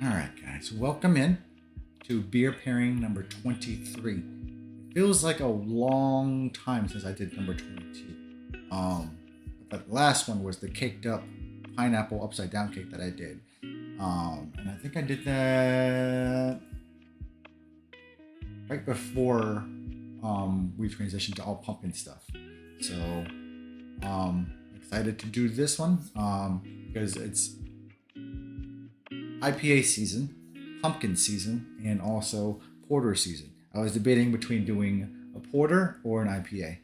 All right, guys, welcome in to beer pairing number 23. It feels like a long time since I did number 22. Um, but the last one was the caked up pineapple upside down cake that I did. And I think I did that right before we transitioned to all pumpkin stuff. So excited to do this one because it's IPA season, pumpkin season, and also porter season. I was debating between doing a porter or an IPA,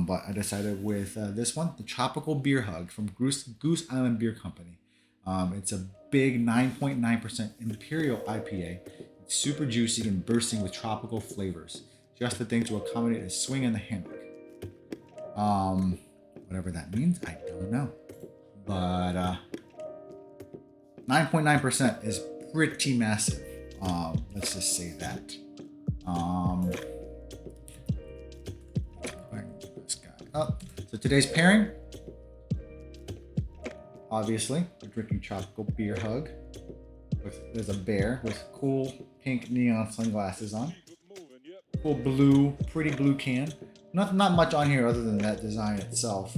but I decided with this one, the Tropical Beer Hug from Goose Island Beer Company. It's a big 9.9% Imperial IPA. It's super juicy and bursting with tropical flavors. Just the thing to accommodate a swing in the hammock. Whatever that means, I don't know. But 9.9% is pretty massive. Let's just say that. This guy up. So today's pairing, obviously, we're drinking Tropical Beer Hug. There's a bear with cool pink neon sunglasses on. Cool blue, pretty blue can. Not much on here other than that design itself.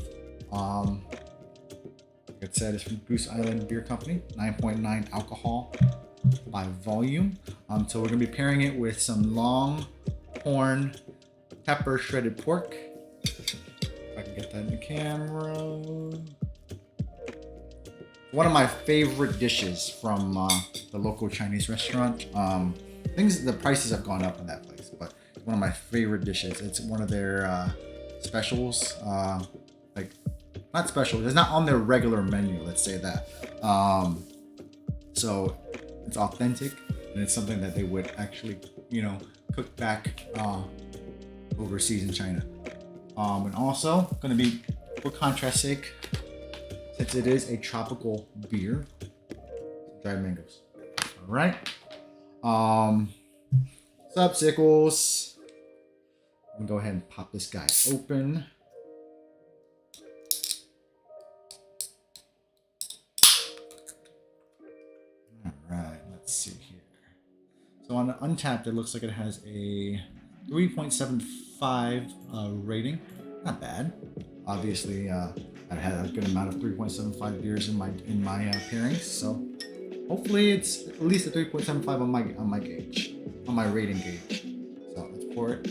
Like it said, it's from Goose Island Beer Company, 9.9 alcohol by volume. So we're gonna be pairing it with some Longhorn pepper shredded pork. If I can get that in the camera. One of my favorite dishes from the local Chinese restaurant. The prices have gone up in that place, but one of my favorite dishes. It's one of their specials. Not special. It's not on their regular menu. Let's say that. So it's authentic, and it's something that they would actually, cook back overseas in China. And also going to be, for contrast sake, since it is a tropical beer, dried mangoes. All right. What's up, Sickles? I'm gonna go ahead and pop this guy open. All right, let's see here. So on the Untapped, it looks like it has a 3.75 rating. Not bad. Obviously, I've had a good amount of 3.75 beers in my pairings, so hopefully it's at least a 3.75 on my gauge, on my rating gauge. So let's pour it.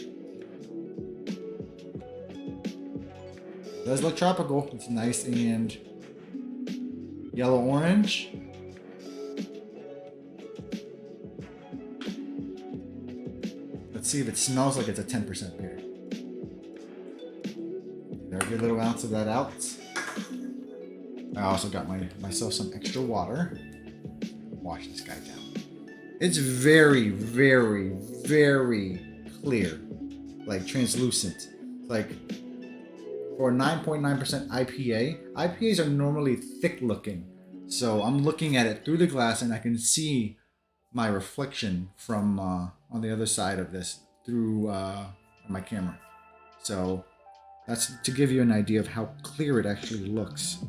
It does look tropical. It's nice and yellow orange. Let's see if it smells like it's a 10% beer. There's a little ounce of that out. I also got myself some extra water. Wash this guy down. It's very, very, very clear, like translucent. Like for a 9.9% IPA, IPAs are normally thick looking. So I'm looking at it through the glass and I can see my reflection from on the other side of this through my camera. So that's to give you an idea of how clear it actually looks.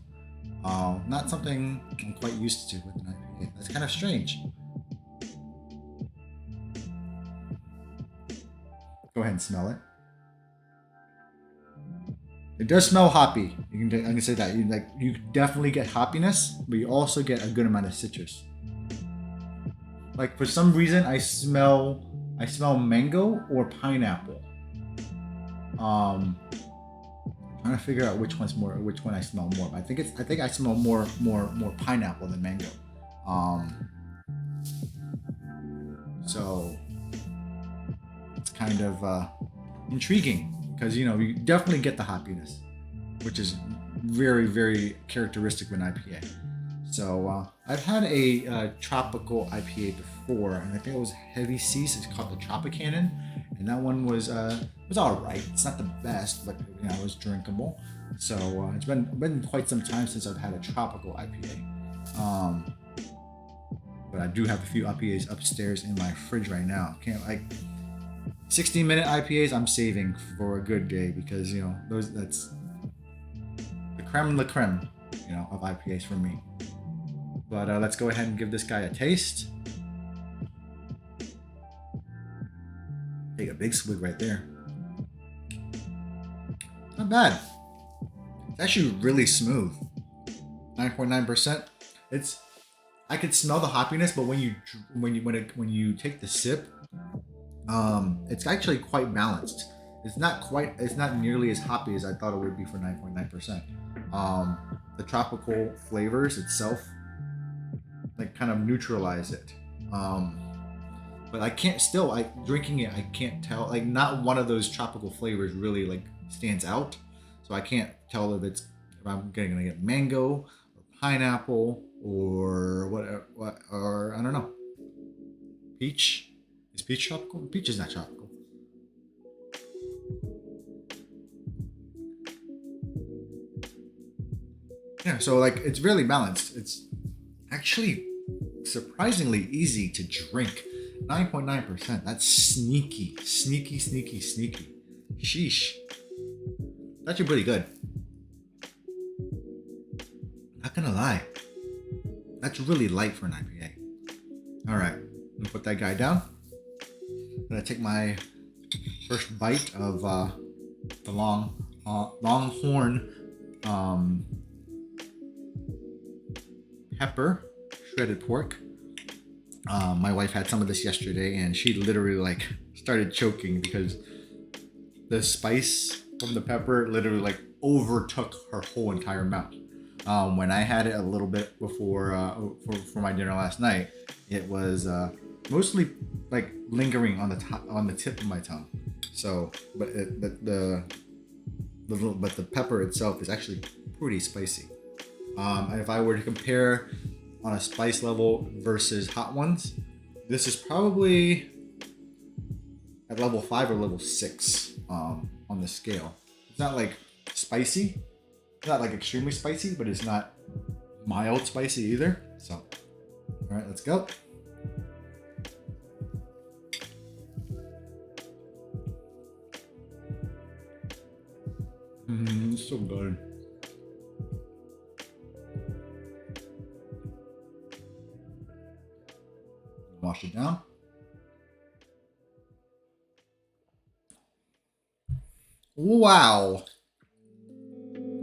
Not something I'm quite used to with an IPA. That's kind of strange. Go ahead and smell it. It does smell hoppy. I can say that. You definitely get hoppiness, but you also get a good amount of citrus. Like for some reason, I smell mango or pineapple. Trying to figure out which one I smell more. But I think I smell more pineapple than mango. So it's kind of intriguing because you definitely get the hoppiness, which is very, very characteristic of an IPA. So I've had a tropical IPA before, and I think it was Heavy Seas. It's called the Tropicana, and that one was all right. It's not the best, but it was drinkable. So it's been quite some time since I've had a tropical IPA. But I do have a few IPAs upstairs in my fridge right now. Can't 16-minute IPAs I'm saving for a good day because that's the creme de la creme, of IPAs for me. But let's go ahead and give this guy a taste. Take a big swig right there. Not bad. It's actually really smooth. 9.9%. It's I could smell the hoppiness, but when you take the sip, it's actually quite balanced. It's not nearly as hoppy as I thought it would be for 9.9%. The tropical flavors itself like kind of neutralize it. But I can't still like drinking it. I can't tell like not one of those tropical flavors really like stands out. So I can't tell if I'm gonna get mango or pineapple or what or I don't know. Peach is peach tropical? Peach is not tropical. Yeah, so like it's really balanced. It's actually surprisingly easy to drink. 9.9%. That's sneaky, sneaky, sneaky, sneaky. Sheesh. That's actually pretty good. Not gonna lie. That's really light for an IPA. Alright, I'm gonna put that guy down. I'm gonna take my first bite of the Longhorn pepper shredded pork. My wife had some of this yesterday and she literally like started choking because the spice from the pepper literally like overtook her whole entire mouth. When I had it a little bit before for my dinner last night, it was mostly like lingering on the tip of my tongue. So, but the pepper itself is actually pretty spicy. And if I were to compare on a spice level versus hot ones, this is probably at level 5 or level 6 on the scale. It's not like spicy, it's not like extremely spicy, but it's not mild spicy either. So, all right, let's go. It's so good. Wash it down. Wow.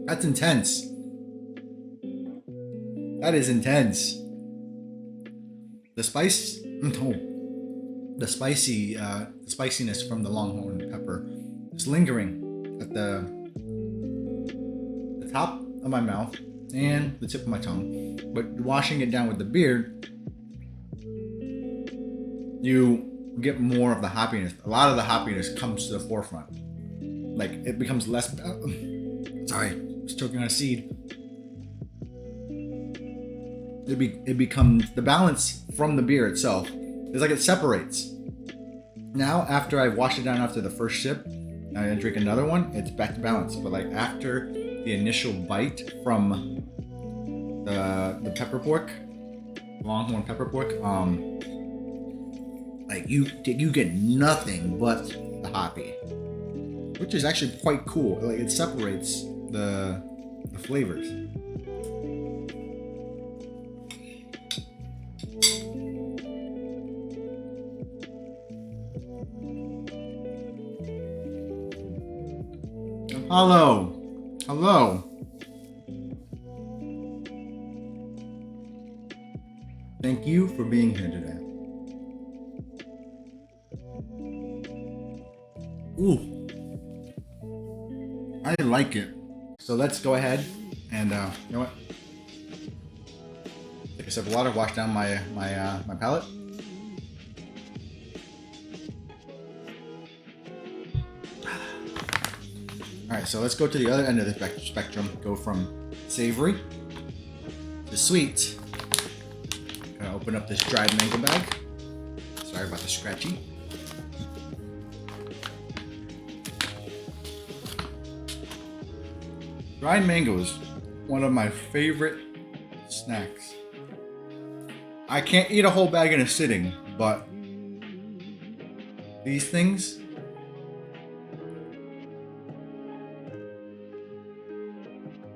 That's intense. That is intense. The spice, the spiciness from the Longhorn pepper is lingering at the top of my mouth and the tip of my tongue. But washing it down with the beer, you get more of the hoppiness. A lot of the hoppiness comes to the forefront. Like it becomes less. Sorry, I was choking on a seed. It becomes the balance from the beer itself. It's like it separates. Now, after I've washed it down after the first sip, and I drink another one, it's back to balance. But like after the initial bite from the pepper pork, Longhorn pepper pork, like you get nothing but the hoppy, which is actually quite cool. Like it separates the flavors. Hello. Thank you for being here today. Ooh, I like it. So let's go ahead and you know what? Take a sip of water, wash down my palate. All right, so let's go to the other end of the spectrum. Go from savory to sweet. Gonna open up this dried mango bag. Sorry about the scratchy. Dried mangoes, one of my favorite snacks. I can't eat a whole bag in a sitting, but these things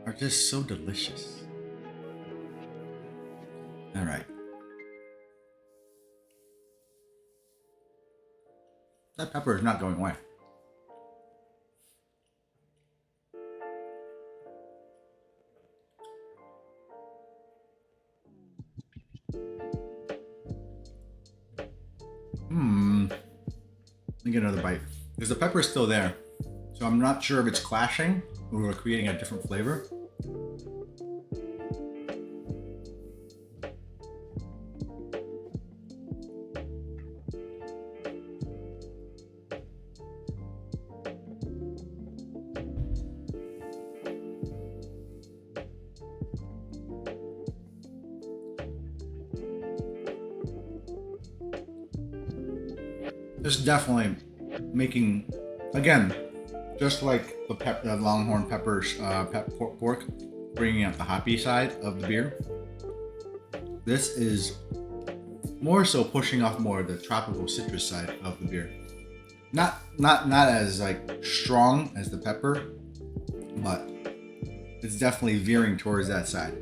are just so delicious. All right. That pepper is not going away. Let me get another bite. Because the pepper is still there. So I'm not sure if it's clashing or we're creating a different flavor. This is definitely making, again, just like the Longhorn Peppers pork, bringing out the hoppy side of the beer. This is more so pushing off more of the tropical citrus side of the beer. Not as like strong as the pepper, but it's definitely veering towards that side.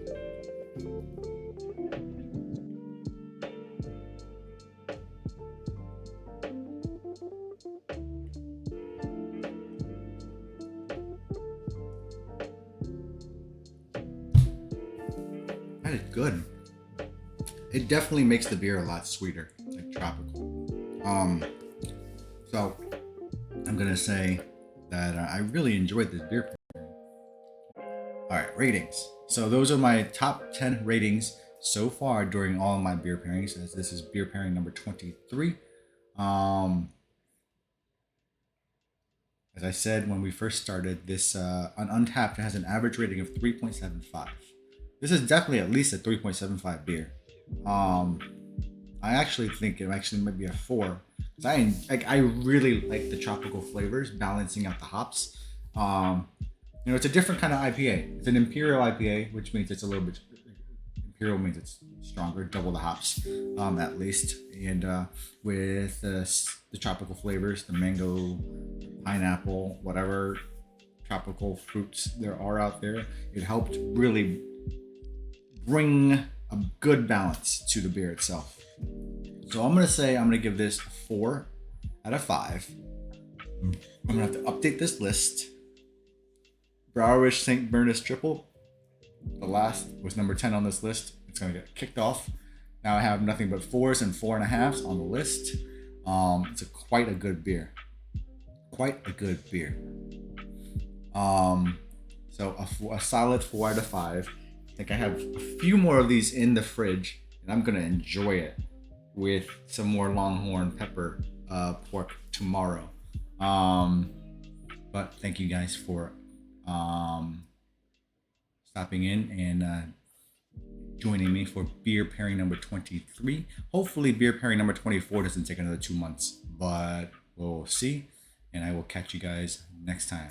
That is good. It definitely makes the beer a lot sweeter, like tropical. So I'm gonna say that I really enjoyed this beer. All right, ratings. So those are my top 10 ratings so far during all of my beer pairings, as this is beer pairing number 23. As I said when we first started, this on Untappd has an average rating of 3.75. This is definitely at least a 3.75 beer. I actually think it actually might be a 4. I really like the tropical flavors, balancing out the hops. It's a different kind of IPA. It's an Imperial IPA, which means it's a little bit. Imperial means it's stronger, double the hops, at least. And with the tropical flavors, the mango, pineapple, whatever tropical fruits there are out there, it helped really bring a good balance to the beer itself. So I'm gonna give this a 4 out of 5. I'm gonna have to update this list. Browerish St. Bernard's Triple, the last, was number 10 on this list. It's gonna get kicked off. Now I have nothing but 4s and 4.5s on the list. It's quite a good beer. Quite a good beer. So a solid 4 out of 5. I think I have a few more of these in the fridge, and I'm gonna enjoy it with some more Longhorn Pepper pork tomorrow. But thank you guys for stopping in and joining me for beer pairing number 23. Hopefully beer pairing number 24 doesn't take another 2 months, but we'll see, and I will catch you guys next time.